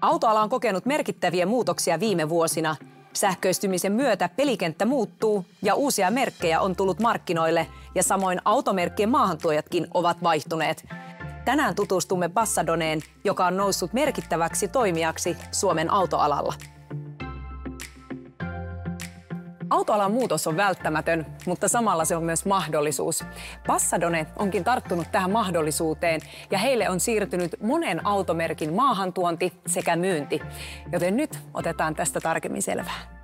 Autoala on kokenut merkittäviä muutoksia viime vuosina. Sähköistymisen myötä pelikenttä muuttuu ja uusia merkkejä on tullut markkinoille ja samoin automerkkien maahantuojatkin ovat vaihtuneet. Tänään tutustumme Passadoneen, joka on noussut merkittäväksi toimijaksi Suomen autoalalla. Autoalan muutos on välttämätön, mutta samalla se on myös mahdollisuus. Passadone onkin tarttunut tähän mahdollisuuteen ja heille on siirtynyt monen automerkin maahantuonti sekä myynti. Joten nyt otetaan tästä tarkemmin selvää.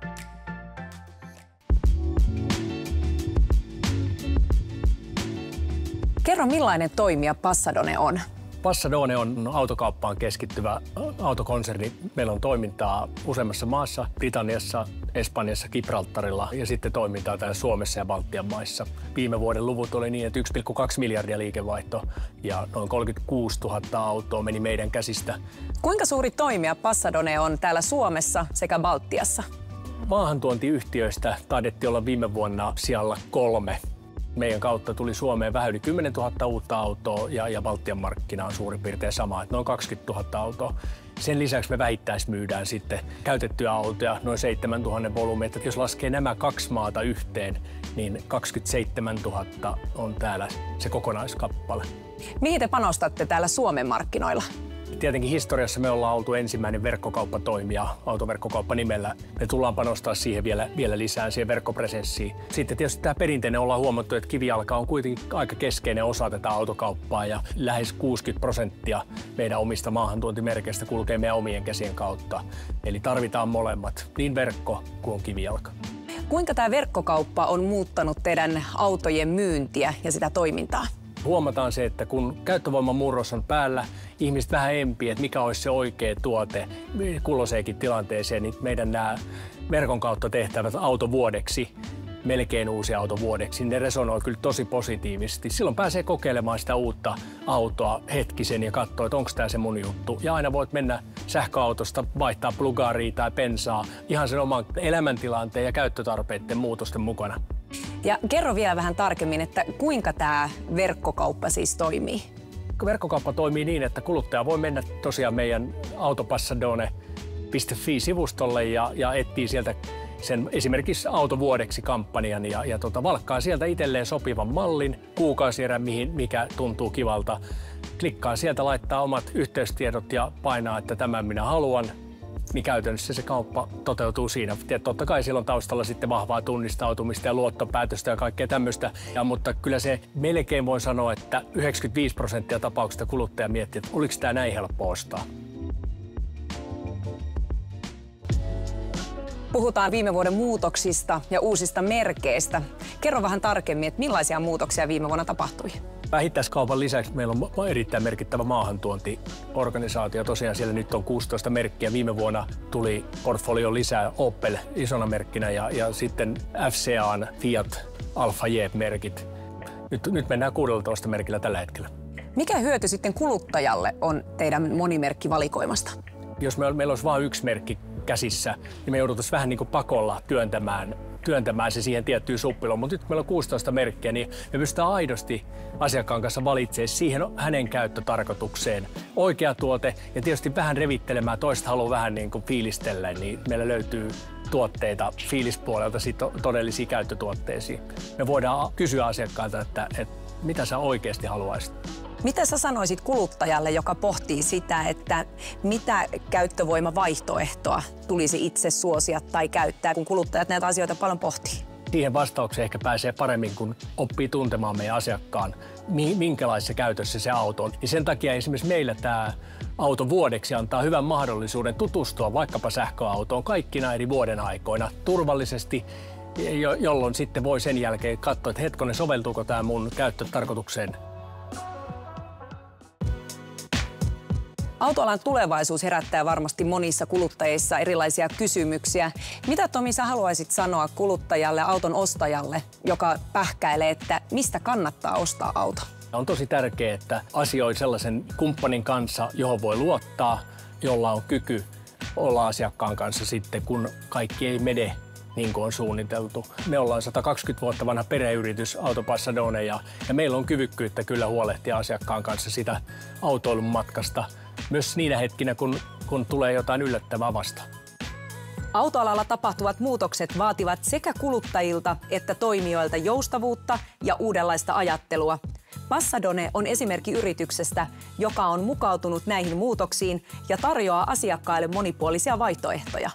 Kerro, millainen toimija Passadone on? Passadone on autokauppaan keskittyvä autokonserni. Meillä on toimintaa useammassa maassa, Britanniassa, Espanjassa, Gibraltarilla ja sitten toimintaa täällä Suomessa ja Baltian maissa. Viime vuoden luvut oli niin, että 1,2 miljardia liikevaihto ja noin 36 000 autoa meni meidän käsistä. Kuinka suuri toimija Passadone on täällä Suomessa sekä Baltiassa? Maahantuontiyhtiöistä taidettiin olla viime vuonna sijalla 3. Meidän kautta tuli Suomeen vähän yli 10 000 uutta autoa ja Baltian markkina on suurin piirtein sama, että noin 20 000 autoa. Sen lisäksi me vähittäismyydään sitten käytettyjä autoja, noin 7 000 volyymi. Jos laskee nämä 2 maata yhteen, niin 27 000 on täällä se kokonaiskappale. Mihin te panostatte täällä Suomen markkinoilla? Tietenkin historiassa me ollaan oltu ensimmäinen verkkokauppatoimija autoverkkokauppa nimellä. Me tullaan panostaa siihen vielä lisää, siihen verkkopresenssiin. Sitten tietysti tämä perinteinen ollaan huomattu, että kivijalka on kuitenkin aika keskeinen osa tätä autokauppaa ja lähes 60% meidän omista maahantuontimerkeistä kulkee meidän omien käsien kautta. Eli tarvitaan molemmat, niin verkko kuin kivijalka. Kuinka tämä verkkokauppa on muuttanut teidän autojen myyntiä ja sitä toimintaa? Huomataan se, että kun käyttövoiman murros on päällä, ihmiset vähän empii, että mikä olisi se oikea tuote kulloiseenkin tilanteeseen, niin meidän nämä verkon kautta tehtävät autovuodeksi, melkein uusi autovuodeksi, ne resonoi kyllä tosi positiivisesti. Silloin pääsee kokeilemaan sitä uutta autoa hetkisen ja katsoa, että onko tämä se mun juttu. Ja aina voit mennä sähköautosta, vaihtaa plugaaria tai bensaa ihan sen oman elämäntilanteen ja käyttötarpeiden muutosten mukana. Ja kerro vielä vähän tarkemmin, että kuinka tämä verkkokauppa siis toimii? Verkkokauppa toimii niin, että kuluttaja voi mennä tosiaan meidän autopassadone.fi-sivustolle ja etsii sieltä sen esimerkiksi autovuodeksi kampanjan ja valkkaa sieltä itselleen sopivan mallin, kuukausierä, mikä tuntuu kivalta. Klikkaa sieltä, laittaa omat yhteystiedot ja painaa, että tämän minä haluan. Niin käytännössä se kauppa toteutuu siinä. Totta kai siellä on taustalla sitten vahvaa tunnistautumista ja luottopäätöstä ja kaikkea tämmöistä. Mutta kyllä se melkein voi sanoa, että 95% tapauksista kuluttaja miettii, että oliko tämä näin helppo ostaa. Puhutaan viime vuoden muutoksista ja uusista merkeistä. Kerro vähän tarkemmin, että millaisia muutoksia viime vuonna tapahtui? Vähittäiskaupan lisäksi meillä on erittäin merkittävä maahantuontiorganisaatio. Tosiaan siellä nyt on 16 merkkiä. Viime vuonna tuli portfolio lisää Opel isona merkkinä ja sitten FCA:n Fiat Alfa J-merkit. Nyt mennään 16 merkillä tällä hetkellä. Mikä hyöty sitten kuluttajalle on teidän monimerkkivalikoimasta? Jos meillä olisi vain yksi merkki käsissä, niin me jouduttaisiin vähän niin kuin pakolla työntämään se siihen tiettyyn suppiloon, mutta nyt meillä on 16 merkkiä, niin me pystytään aidosti asiakkaan kanssa valitsemaan siihen hänen käyttötarkoitukseen oikea tuote ja tietysti vähän revittelemään, toista haluaa vähän niin kuin fiilistellä, niin meillä löytyy tuotteita fiilispuolelta todellisiin käyttötuotteisiin. Me voidaan kysyä asiakkaalta, että mitä sä oikeasti haluaisit. Mitä sä sanoisit kuluttajalle, joka pohtii sitä, että mitä käyttövoimavaihtoehtoa tulisi itse suosia tai käyttää, kun kuluttajat näitä asioita paljon pohtii? Siihen vastaukseen ehkä pääsee paremmin, kun oppii tuntemaan meidän asiakkaan, minkälaisessa käytössä se auto on. Ja sen takia esimerkiksi meillä tämä auto vuodeksi antaa hyvän mahdollisuuden tutustua vaikkapa sähköautoon kaikkina eri vuoden aikoina turvallisesti, jolloin sitten voi sen jälkeen katsoa, että hetkonen, soveltuuko tämä mun käyttötarkoitukseen. Autoalan tulevaisuus herättää varmasti monissa kuluttajissa erilaisia kysymyksiä. Mitä, Tomi, sä haluaisit sanoa kuluttajalle, auton ostajalle, joka pähkäilee, että mistä kannattaa ostaa auto? On tosi tärkeää, että asioi sellaisen kumppanin kanssa, johon voi luottaa, jolla on kyky olla asiakkaan kanssa sitten, kun kaikki ei mene niin kuin on suunniteltu. Me ollaan 120 vuotta vanha perheyritys Auto Passadone ja meillä on kyvykkyyttä kyllä huolehtia asiakkaan kanssa sitä autoilun matkasta. Myös niinä hetkinä, kun kun tulee jotain yllättävää vastaan. Autoalalla tapahtuvat muutokset vaativat sekä kuluttajilta että toimijoilta joustavuutta ja uudenlaista ajattelua. Passadone on esimerkki yrityksestä, joka on mukautunut näihin muutoksiin ja tarjoaa asiakkaille monipuolisia vaihtoehtoja.